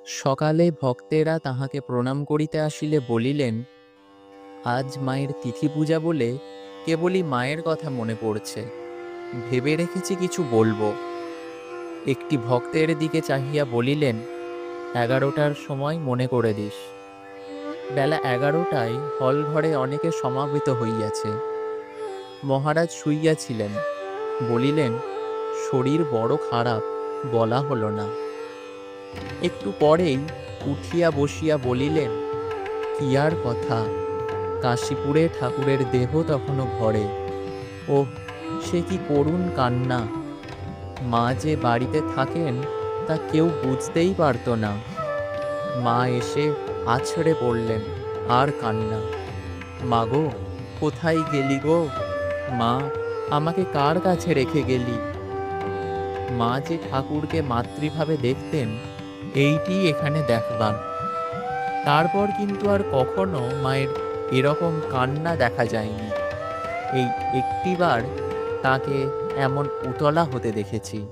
সকালে ভক্তেরা তাহাকে প্রণাম করিতে আসিলে বলিলেন, আজ মায়ের তিথি পূজা বলে কেবলই মায়ের কথা মনে পড়ছে, ভেবে রেখেছি কিছু বলবো। একটি ভক্তের দিকে চাহিয়া বলিলেন, 11টার সময় মনে করে দিস। বেলা 11টায় হল ঘরে অনেকে সমাবেত হইয়াছে। মহারাজ শুইয়াছিলেন। বলিলেন, শরীর বড় খারাপ, বলা হলো না। একটু পরেই উঠিয়া বসিয়া বলিলেন, কি আর কথা, কাশীপুরে ঠাকুরের দেহ তখনও ঘরে। ওহ, সে কি করুণ কান্না! মা যে বাড়িতে থাকেন তা কেউ বুঝতেই পারত না। মা এসে আছড়ে পড়লেন, আর কান্না। মা গো, কোথায় গেলি গো? মা, আমাকে কার কাছে রেখে গেলি? মা যে ঠাকুরকে মাতৃভাবে দেখতেন, এইটি এখানে দেখবার। তারপর কিন্তু আর কখনো মায়ের এরকম কান্না দেখা যায়নি। এই একটিবার তাকে এমন উতলা হতে দেখেছি।